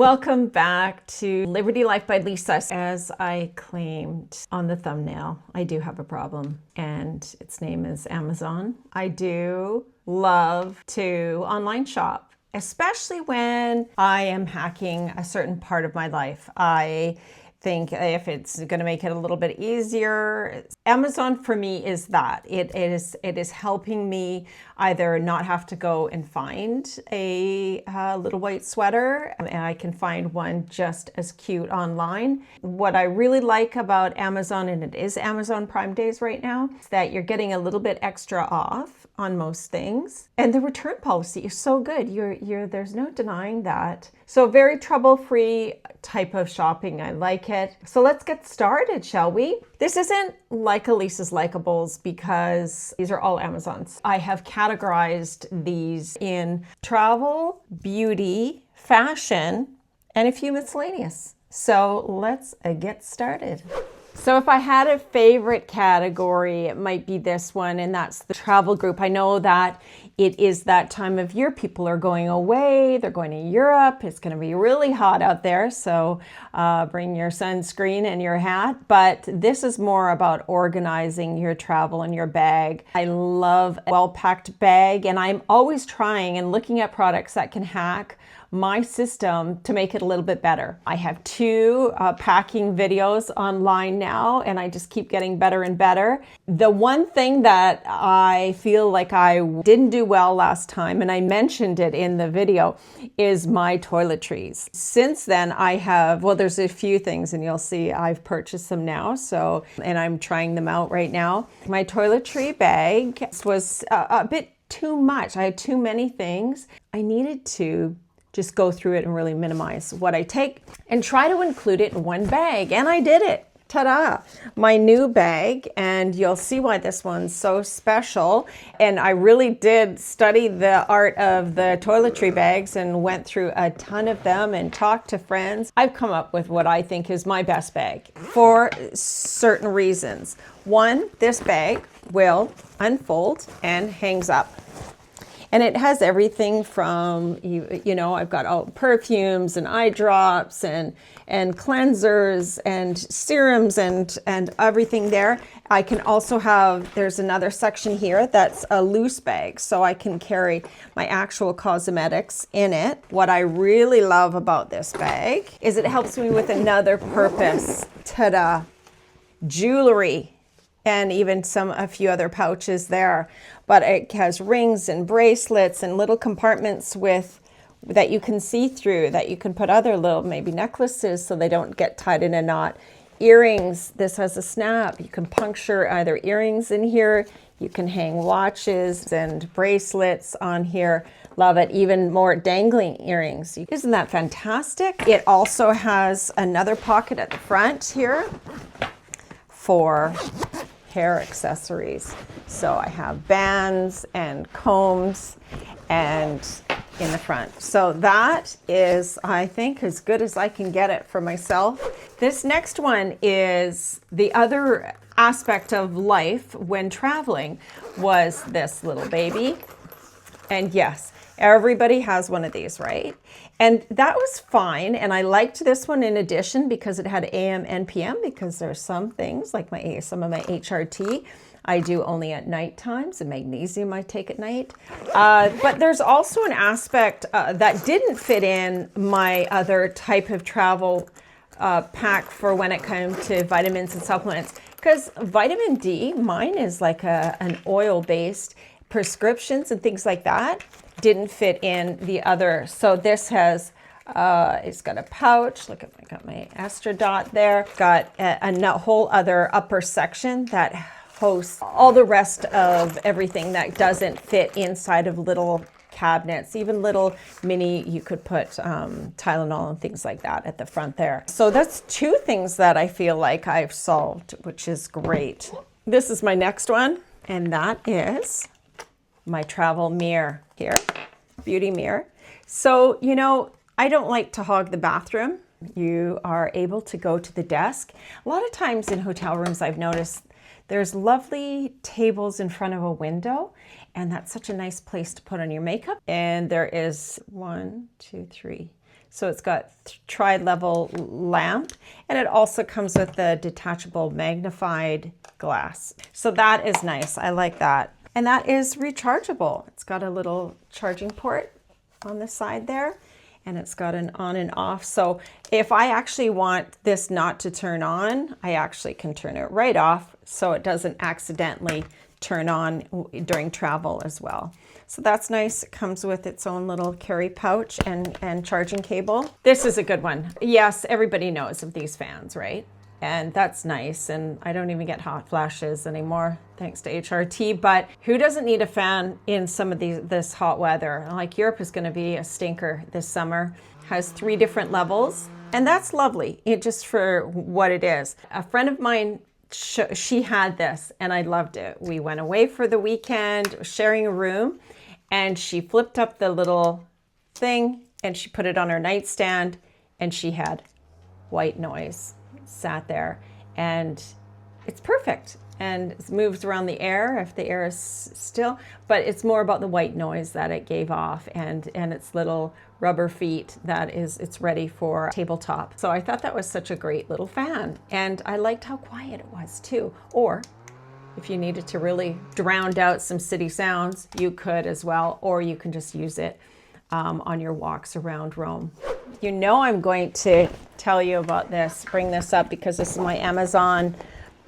Welcome back to Liberty Life by Lisa. As I claimed on the thumbnail, I do have a problem, and its name is Amazon. I do love to online shop, especially when I am hacking a certain part of my life. I think if it's going to make it a little bit easier, Amazon for me is that. It is helping me either not have to go and find a little white sweater, and I can find one just as cute online. What I really like about Amazon, and it is Amazon Prime Days right now, is that you're getting a little bit extra off on most things. And the return policy is so good. There's no denying that. So very trouble-free type of shopping. I like it. So let's get started, shall we? This isn't like Lisa's Likables because these are all Amazons. I have categorized these in travel, beauty, fashion, and a few miscellaneous. So let's get started. So if I had a favorite category, it might be this one, and that's the travel group. I know that it is that time of year. People are going away. They're going to Europe. It's going to be really hot out there, so bring your sunscreen and your hat. But this is more about organizing your travel and your bag. I love a well-packed bag, and I'm always trying and looking at products that can hack my system to make it a little bit better. I have two packing videos online now, and I just keep getting better and better. The one thing that I feel like I didn't do well last time, and I mentioned it in the video, is my toiletries. Since then, I have, well, there's a few things, and you'll see I've purchased them now, and I'm trying them out right now. My toiletry bag was a bit too much. I had too many things. I needed to just go through it and really minimize what I take and try to include it in one bag. And I did it. Ta-da! My new bag, and you'll see why this one's so special. And I really did study the art of the toiletry bags and went through a ton of them and talked to friends. I've come up with what I think is my best bag for certain reasons. One, this bag will unfold and hangs up. And it has everything from, I've got all perfumes and eye drops and cleansers and serums and everything there. I can also have, there's another section here that's a loose bag, so I can carry my actual cosmetics in it. What I really love about this bag is it helps me with another purpose. Ta-da! Jewelry. And even a few other pouches there. But it has rings and bracelets and little compartments that you can see through, that you can put other little maybe necklaces so they don't get tied in a knot. Earrings, this has a snap. You can puncture either earrings in here. You can hang watches and bracelets on here. Love it. Even more dangling earrings. Isn't that fantastic? It also has another pocket at the front here for hair accessories. So I have bands and combs and in the front. So that is, I think, as good as I can get it for myself. This next one is the other aspect of life when traveling, was this little baby. And yes, everybody has one of these, right? And that was fine. And I liked this one in addition because it had AM and PM, because there's some things like some of my HRT I do only at night times, and magnesium I take at night. But there's also an aspect that didn't fit in my other type of travel pack for when it came to vitamins and supplements. Because vitamin D, mine is like an oil-based prescriptions and things like that, didn't fit in the other. So this has, it's got a pouch. Look at, I got my Ester dot there. Got a whole other upper section that hosts all the rest of everything that doesn't fit inside of little cabinets, even little mini, you could put Tylenol and things like that at the front there. So that's two things that I feel like I've solved, which is great. This is my next one, and that is my travel mirror here, beauty mirror. So, I don't like to hog the bathroom. You are able to go to the desk. A lot of times in hotel rooms, I've noticed there's lovely tables in front of a window, and that's such a nice place to put on your makeup. And there is 1, 2, 3, So it's got tri-level lamp, and it also comes with the detachable magnified glass. So that is nice. I like that. And that is rechargeable. It's got a little charging port on the side there, and it's got an on and off. So if I actually want this not to turn on, I actually can turn it right off so it doesn't accidentally turn on during travel as well. So that's nice. It comes with its own little carry pouch and charging cable. This is a good one. Yes, everybody knows of these fans, right? And that's nice. And I don't even get hot flashes anymore, thanks to HRT. But who doesn't need a fan in some of this hot weather? Like Europe is going to be a stinker this summer. Has 3 different levels, and that's lovely. It just for what it is. A friend of mine, she had this, and I loved it. We went away for the weekend, sharing a room, and she flipped up the little thing, and she put it on her nightstand, and she had white noise. Sat there, and it's perfect, and it moves around the air if the air is still, but it's more about the white noise that it gave off, and its little rubber feet that it's ready for tabletop. So I thought that was such a great little fan, and I liked how quiet it was too. Or if you needed to really drown out some city sounds, you could as well, or you can just use it on your walks around Rome. You know I'm going to tell you about this, bring this up, because this is my Amazon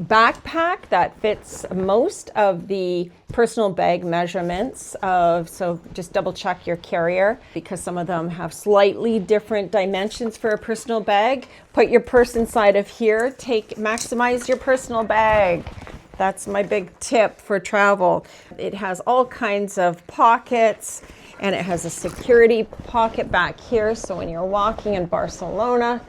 backpack that fits most of the personal bag measurements of, so just double check your carrier, because some of them have slightly different dimensions for a personal bag. Put your purse inside of here, maximize your personal bag. That's my big tip for travel. It has all kinds of pockets, and it has a security pocket back here. So when you're walking in Barcelona,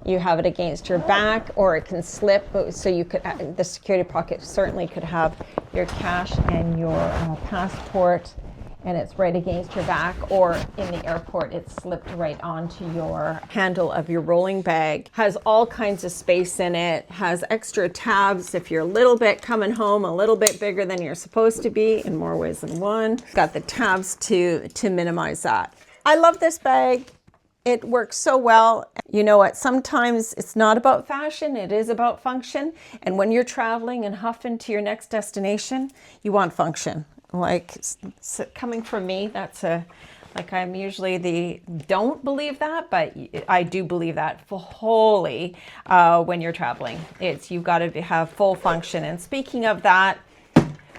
you have it against your back, or it can slip. So you could, the security pocket certainly could have your cash and your passport, and it's right against your back, or in the airport, it's slipped right onto your handle of your rolling bag. Has all kinds of space in it, has extra tabs if you're a little bit coming home a little bit bigger than you're supposed to be, in more ways than one. Got the tabs to minimize that. I love this bag. It works so well. You know what? Sometimes it's not about fashion, it is about function. And when you're traveling and huffing to your next destination, you want function. Like, coming from me, that's like, I'm usually don't believe that, but I do believe that wholly when you're traveling. You've got to have full function. And speaking of that,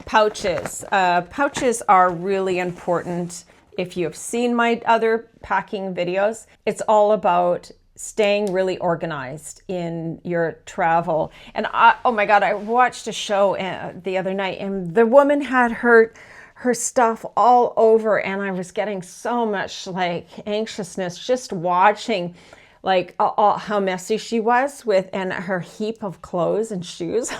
pouches. Pouches are really important. If you have seen my other packing videos, it's all about staying really organized in your travel. And oh my God, I watched a show the other night, and the woman had her stuff all over, and I was getting so much like anxiousness just watching like how messy she was with, and her heap of clothes and shoes.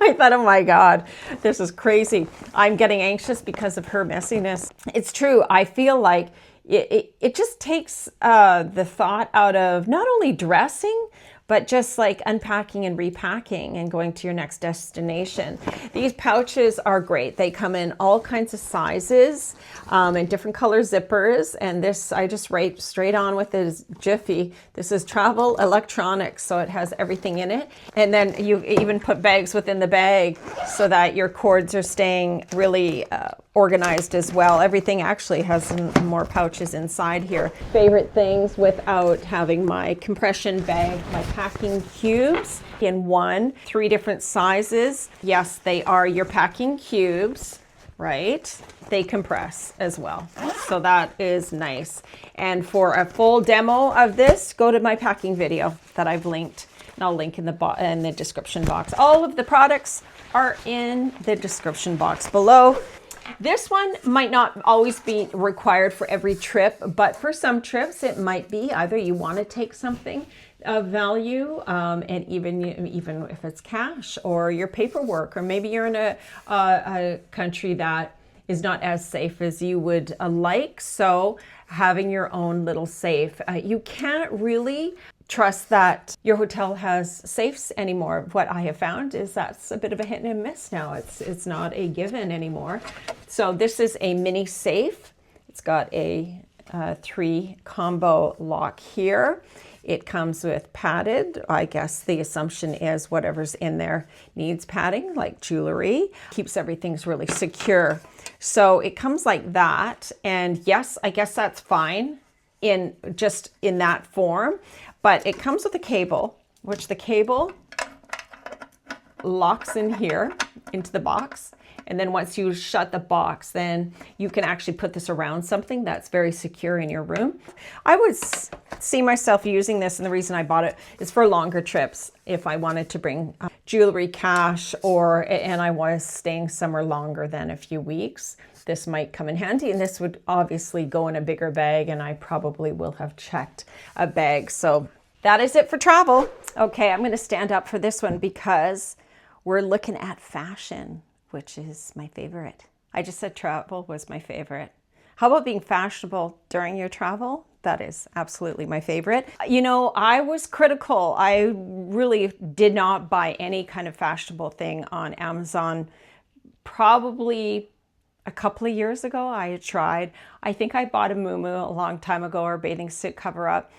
I thought, oh my God, this is crazy. I'm getting anxious because of her messiness. It's true. I feel like it just takes the thought out of not only dressing, but just like unpacking and repacking and going to your next destination. These pouches are great. They come in all kinds of sizes and different color zippers. And this, I just write straight on with this Jiffy. This is travel electronics, so it has everything in it. And then you even put bags within the bag so that your cords are staying really organized as well. Everything actually has more pouches inside here. Favorite things without having my compression bag, my packing cubes in 3 different sizes. Yes, they are your packing cubes, right? They compress as well. So that is nice. And for a full demo of this, go to my packing video that I've linked. And I'll link in the description box. All of the products are in the description box below. This one might not always be required for every trip, but for some trips it might be. Either you want to take something of value, and even if it's cash or your paperwork, or maybe you're in a country that is not as safe as you would like. So having your own little safe, you can't really trust that your hotel has safes anymore. What I have found is that's a bit of a hit and miss now. It's not a given anymore. So this is a mini safe. It's got a 3 combo lock here. It comes with padded. I guess the assumption is whatever's in there needs padding, like jewelry. Keeps everything's really secure. So it comes like that. And yes, I guess that's fine in just in that form. But it comes with a cable, which the cable locks in here into the box. And then once you shut the box, then you can actually put this around something that's very secure in your room. I would see myself using this, and the reason I bought it is for longer trips. If I wanted to bring jewelry, cash, and I was staying somewhere longer than a few weeks, this might come in handy. And this would obviously go in a bigger bag, and I probably will have checked a bag. So that is it for travel. Okay, I'm going to stand up for this one because we're looking at fashion, which is my favorite. I just said travel was my favorite. How about being fashionable during your travel? That is absolutely my favorite. You know, I was critical. I really did not buy any kind of fashionable thing on Amazon. Probably a couple of years ago, I had tried. I think I bought a muumuu a long time ago, or a bathing suit cover up.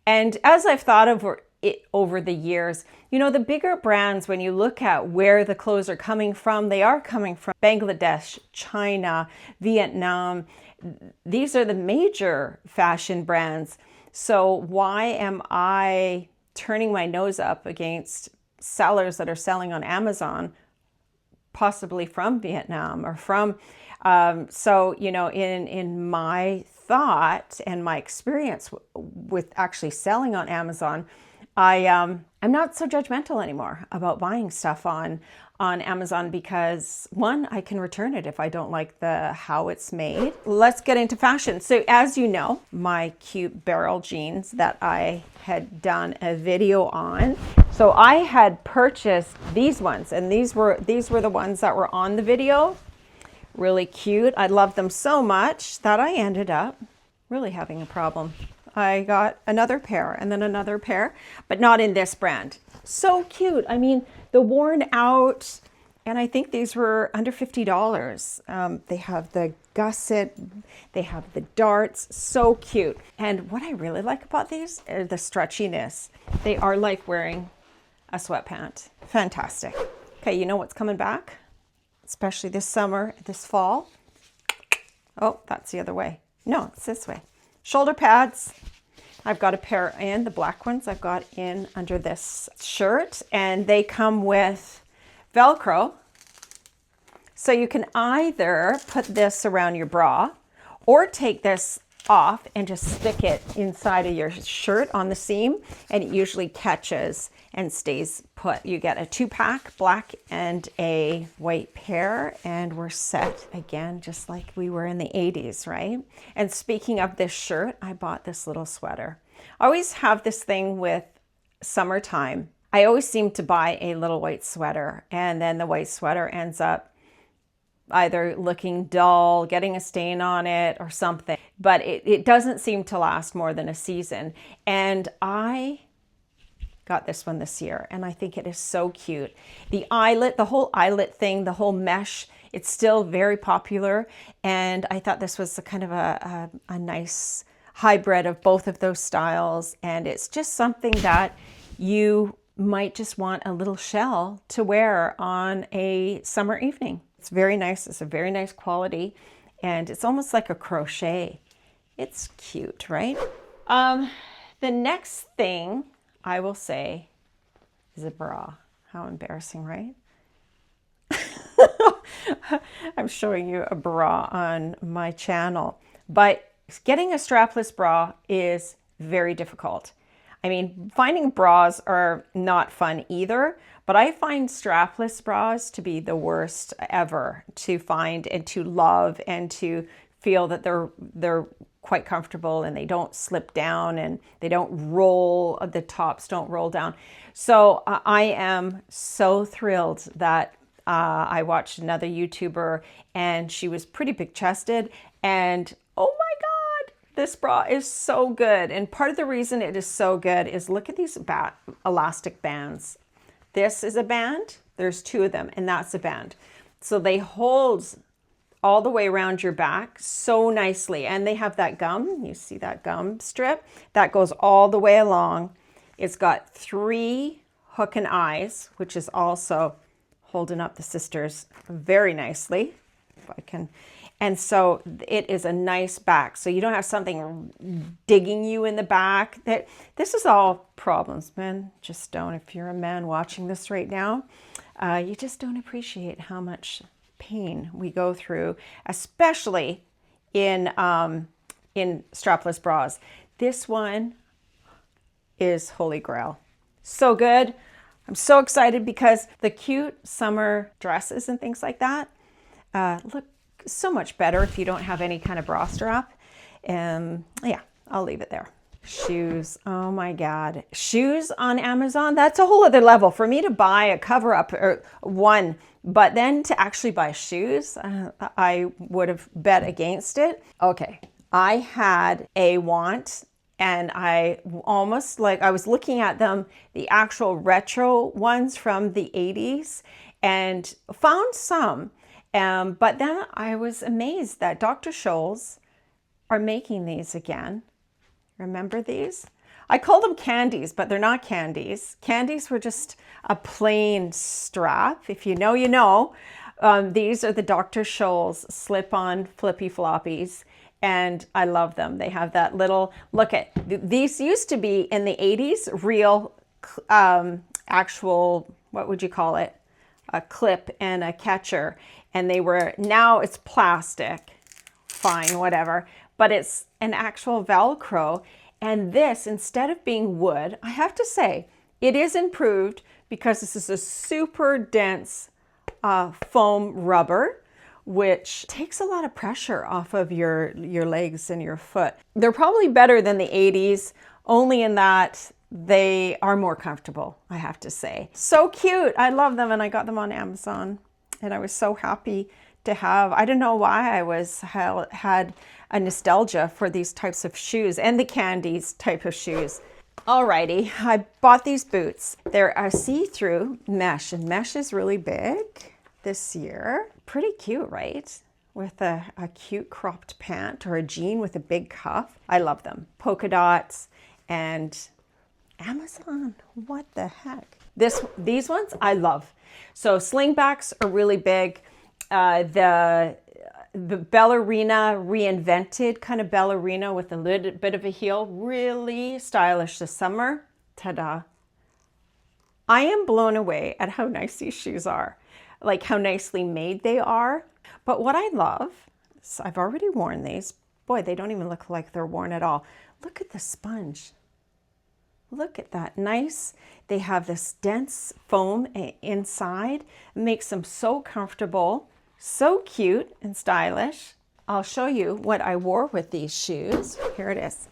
And as I've thought of it over the years, you know, the bigger brands, when you look at where the clothes are coming from, they are coming from Bangladesh, China, Vietnam. These are the major fashion brands. So why am I turning my nose up against sellers that are selling on Amazon, possibly from Vietnam or from, so, you know, in my thought and my experience with actually selling on Amazon, I'm not so judgmental anymore about buying stuff on Amazon because, one, I can return it if I don't like how it's made. Let's get into fashion. So as you know, my cute barrel jeans that I had done a video on. So I had purchased these ones, and these were the ones that were on the video. Really cute. I love them so much that I ended up really having a problem. I got another pair and then another pair, but not in this brand. So cute. I mean, the worn out, and I think these were under $50. They have the gusset, they have the darts, so cute. And what I really like about these is the stretchiness. They are like wearing a sweatpant. Fantastic. Okay, you know what's coming back? Especially this summer, this fall. Oh, that's the other way. No, it's this way. Shoulder pads. I've got a pair in, the black ones I've got in under this shirt, and they come with Velcro. So you can either put this around your bra or take this off and just stick it inside of your shirt on the seam, and it usually catches and stays put. You get a 2-pack, black and a white pair, and we're set again, just like we were in the 80s, right? And speaking of this shirt, I bought this little sweater. I always have this thing with summertime. I always seem to buy a little white sweater, and then the white sweater ends up either looking dull, getting a stain on it or something, but it doesn't seem to last more than a season. And I got this one this year, and I think it is so cute. The eyelet, the whole eyelet thing, the whole mesh, it's still very popular. And I thought this was a kind of a nice hybrid of both of those styles. And it's just something that you might just want a little shell to wear on a summer evening. It's very nice. It's a very nice quality, and it's almost like a crochet. It's cute, right? The next thing I will say is a bra. How embarrassing, right? I'm showing you a bra on my channel, but getting a strapless bra is very difficult. I mean, finding bras are not fun either, but I find strapless bras to be the worst ever to find and to love and to feel that they're quite comfortable and they don't slip down and they don't roll, the tops don't roll down. So I am so thrilled that I watched another YouTuber, and she was pretty big chested, and oh my God, this bra is so good. And part of the reason it is so good is look at these elastic bands. This is a band, there's 2 of them, and that's a band. So they hold all the way around your back so nicely. And they have that gum, you see that gum strip? That goes all the way along. It's got 3 hook and eyes, which is also holding up the sisters very nicely, if I can. And so it is a nice back. So you don't have something digging you in the back. This is all problems, men. Just don't. If you're a man watching this right now, you just don't appreciate how much pain we go through, especially in strapless bras. This one is holy grail. So good. I'm so excited because the cute summer dresses and things like that look so much better if you don't have any kind of bra strap. Yeah, I'll leave it there. Shoes. Oh my God. Shoes on Amazon. That's a whole other level. For me to buy a cover up or one, but then to actually buy shoes, I would have bet against it. Okay. I had a want, and I almost I was looking at them, the actual retro ones from the 80s, and found some. But then I was amazed that Dr. Scholl's are making these again. Remember these? I call them candies, but they're not candies. Candies were just a plain strap. If you know, you know. These are the Dr. Scholl's slip-on flippy floppies, and I love them. They have that little, look at, these used to be in the 80s, real actual, what would you call it? A clip and a catcher. And they were, now it's plastic, fine, whatever, but it's an actual Velcro. And this, instead of being wood, I have to say, it is improved because this is a super dense foam rubber, which takes a lot of pressure off of your legs and your foot. They're probably better than the 80s, only in that they are more comfortable, I have to say. So cute. I love them, and I got them on Amazon. And I was so happy to have, I don't know why had a nostalgia for these types of shoes and the candies type of shoes. Alrighty, I bought these boots. They're a see-through mesh, and mesh is really big this year. Pretty cute, right? With a cute cropped pant or a jean with a big cuff. I love them. Polka dots and Amazon, what the heck? These ones I love. So slingbacks are really big. The ballerina, reinvented kind of ballerina with a little bit of a heel, really stylish this summer. Ta-da. I am blown away at how nice these shoes are, like how nicely made they are. But what I love, so I've already worn these. Boy, they don't even look like they're worn at all. Look at the sponge. Look at that, nice. They have this dense foam inside. It makes them so comfortable, so cute and stylish. I'll show you what I wore with these shoes. Here it is.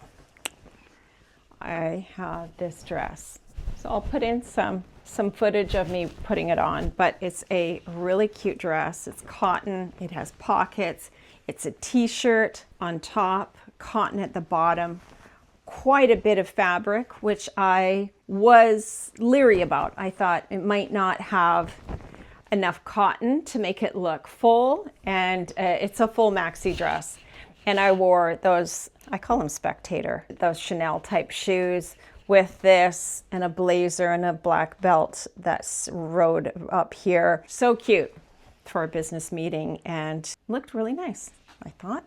I have this dress. So I'll put in some footage of me putting it on, but it's a really cute dress. It's cotton, it has pockets. It's a t-shirt on top, cotton at the bottom. Quite a bit of fabric, which I was leery about. I thought it might not have enough cotton to make it look full, and it's a full maxi dress. And I wore those, I call them spectator, those Chanel type shoes with this and a blazer and a black belt that's rode up here. So cute for a business meeting, and looked really nice, I thought.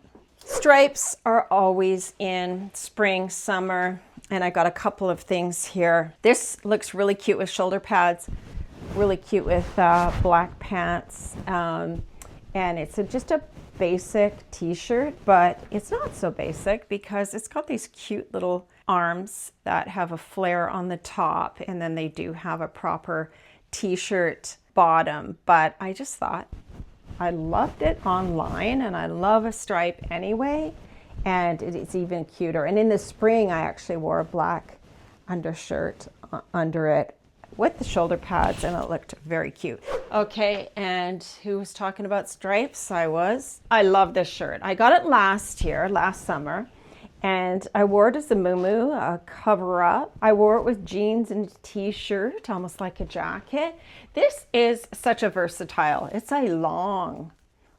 Stripes are always in spring, summer, and I got a couple of things here. This looks really cute with shoulder pads, really cute with black pants, and it's just a basic t-shirt, but it's not so basic because it's got these cute little arms that have a flare on the top, and then they do have a proper t-shirt bottom. But I just thought, I loved it online, and I love a stripe anyway, and it's even cuter. And in the spring, I actually wore a black undershirt under it with the shoulder pads, and it looked very cute. Okay, and who was talking about stripes? I love this shirt. I got it last summer, and I wore it as a muumuu, a cover-up. I wore it with jeans and a t-shirt, almost like a jacket. This is such a versatile. It's a long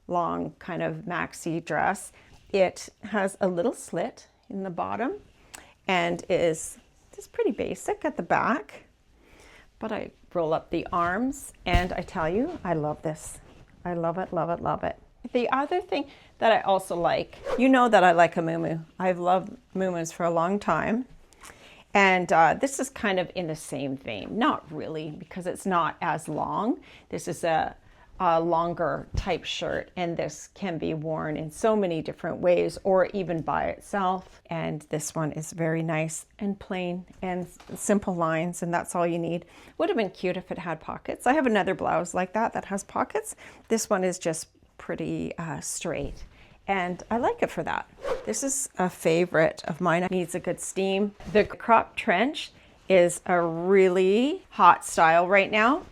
long kind of maxi dress. It has a little slit in the bottom and is just pretty basic at the back, but I roll up the arms, and I tell you, I love this. I love it, love it, love it. The other thing that I also like, you know that I like a muumuu. I've loved muumuus for a long time. And this is kind of in the same vein. Not really, because it's not as long. This is a longer type shirt, and this can be worn in so many different ways or even by itself. And this one is very nice and plain and simple lines, and that's all you need. Would have been cute if it had pockets. I have another blouse like that has pockets. This one is just pretty straight, and I like it for that. This is a favorite of mine. It needs a good steam. The crop trench is a really hot style right now.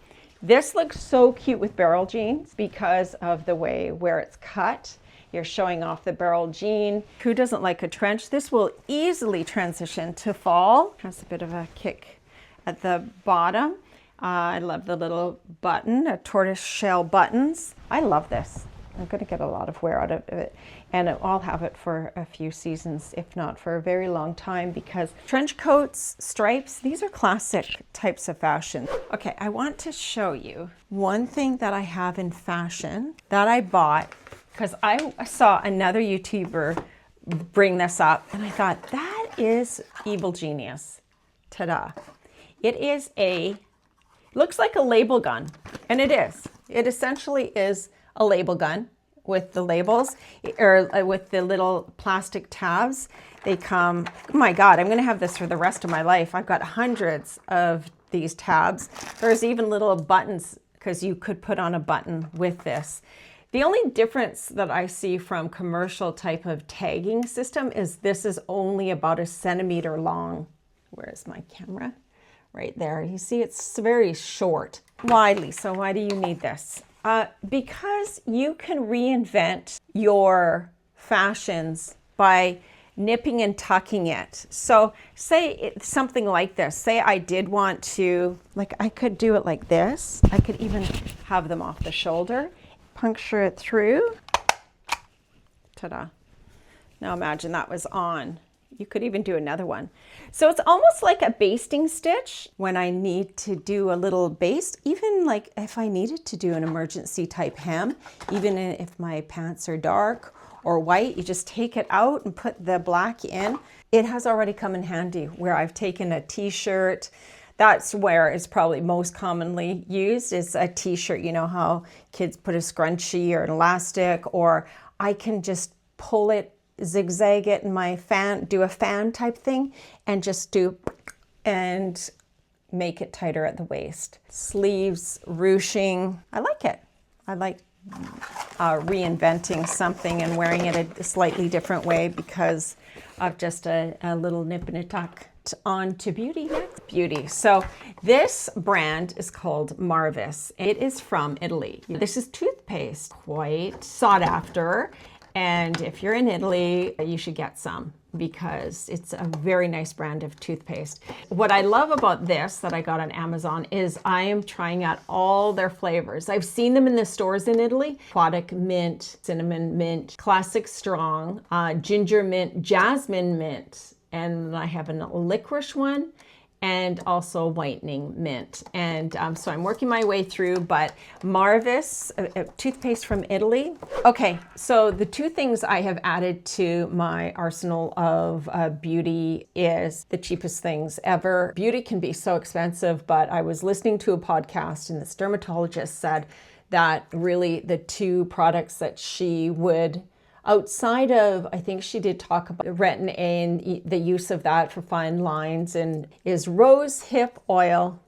This looks so cute with barrel jeans because of the way where it's cut. You're showing off the barrel jean. Who doesn't like a trench? This will easily transition to fall. Has a bit of a kick at the bottom. I love the little button, tortoise shell buttons. I love this. I'm going to get a lot of wear out of it, and I'll have it for a few seasons, if not for a very long time, because trench coats, stripes, these are classic types of fashion. Okay, I want to show you one thing that I have in fashion that I bought because I saw another YouTuber bring this up, and I thought, that is evil genius. Ta-da. It is looks like a label gun, and it is. It essentially is a label gun with the labels, or with the little plastic tabs. They come, oh my God, I'm gonna have this for the rest of my life. I've got hundreds of these tabs. There's even little buttons, because you could put on a button with this. The only difference that I see from commercial type of tagging system is this is only about a centimeter long. Where's my camera? Right there. You see, it's very short. Why, Lisa? Why do you need this? Because you can reinvent your fashions by nipping and tucking it. So say something like this. Say I did want to, like, I could do it like this. I could even have them off the shoulder, puncture it through. Ta-da. Now imagine that was on. You could even do another one. So it's almost like a basting stitch when I need to do a little baste, even like if I needed to do an emergency type hem, even if my pants are dark or white, you just take it out and put the black in. It has already come in handy where I've taken a t-shirt. That's where it's probably most commonly used, is a t-shirt. You know how kids put a scrunchie or an elastic, or I can just pull it, zigzag it in my fan, do a fan type thing, and just do and make it tighter at the waist. Sleeves, ruching, I like it. I like reinventing something and wearing it a slightly different way because of just a little nip and a tuck. On to beauty next. Beauty. So this brand is called Marvis. It is from Italy. This is toothpaste, quite sought after. And if you're in Italy, you should get some because it's a very nice brand of toothpaste. What I love about this that I got on Amazon is I am trying out all their flavors. I've seen them in the stores in Italy. Aquatic mint, cinnamon mint, classic strong, ginger mint, jasmine mint, and I have a licorice one, and also whitening mint. And so I'm working my way through, but Marvis, toothpaste from Italy. Okay, so the two things I have added to my arsenal of beauty is the cheapest things ever. Beauty can be so expensive, but I was listening to a podcast and this dermatologist said that really the two products that she would, outside of, I think she did talk about retin-A and the use of that for fine lines, and is rose hip oil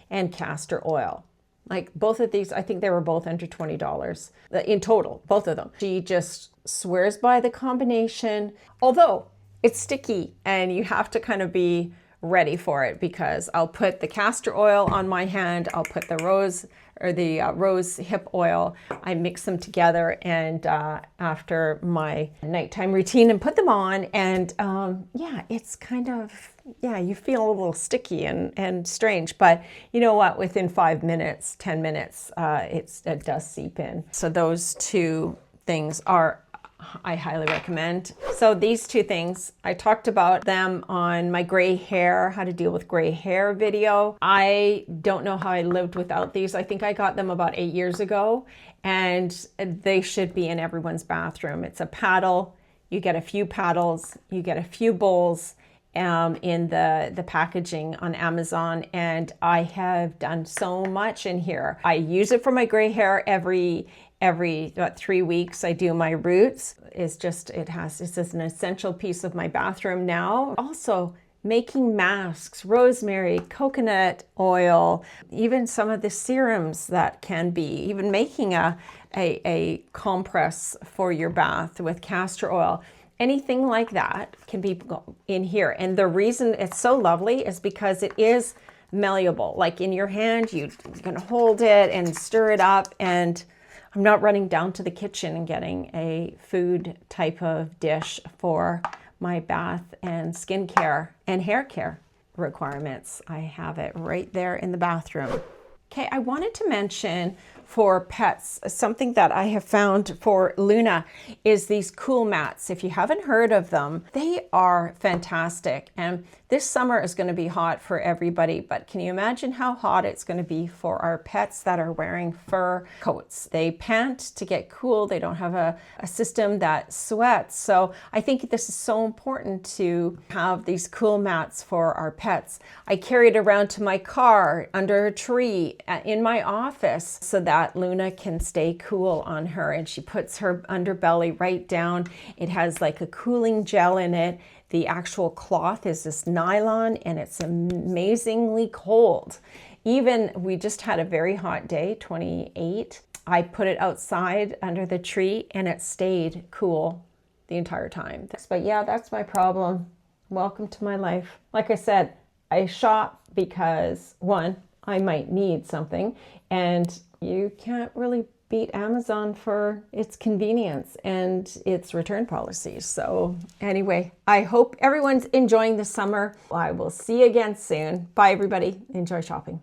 and castor oil. Like both of these, I think they were both under $20 in total, both of them. She just swears by the combination, although it's sticky and you have to kind of be ready for it, because I'll put the castor oil on my hand, I'll put the rose hip oil, I mix them together and after my nighttime routine and put them on, and yeah, it's kind of, yeah, you feel a little sticky and strange, but you know what, within 5 minutes, 10 minutes, it does seep in. So those two things I highly recommend. So these two things, I talked about them on my gray hair, how to deal with gray hair video. I don't know how I lived without these. I think I got them about 8 years ago, and they should be in everyone's bathroom. It's a paddle. You get a few paddles, you get a few bowls in the packaging on Amazon, and I have done so much in here. I use it for my gray hair every about 3 weeks. I do my roots. It's just an essential piece of my bathroom now. Also, making masks, rosemary, coconut oil, even some of the serums that can be, even making a compress for your bath with castor oil. Anything like that can be in here. And the reason it's so lovely is because it is malleable. Like in your hand, you can hold it and stir it up, and I'm not running down to the kitchen and getting a food type of dish for my bath and skincare and hair care requirements. I have it right there in the bathroom. Okay, I wanted to mention for pets, something that I have found for Luna is these cool mats. If you haven't heard of them, they are fantastic. And this summer is going to be hot for everybody, but can you imagine how hot it's going to be for our pets that are wearing fur coats? They pant to get cool. They don't have a system that sweats. So I think this is so important to have these cool mats for our pets. I carry it around to my car, under a tree, in my office, so that Luna can stay cool on her. And she puts her underbelly right down. It has like a cooling gel in it. The actual cloth is this nylon, and it's amazingly cold. Even we just had a very hot day, 28. I put it outside under the tree, and it stayed cool the entire time. But yeah, that's my problem. Welcome to my life. Like I said, I shop because, one, I might need something, and you can't really beat Amazon for its convenience and its return policies. So anyway, I hope everyone's enjoying the summer. I will see you again soon. Bye everybody. Enjoy shopping.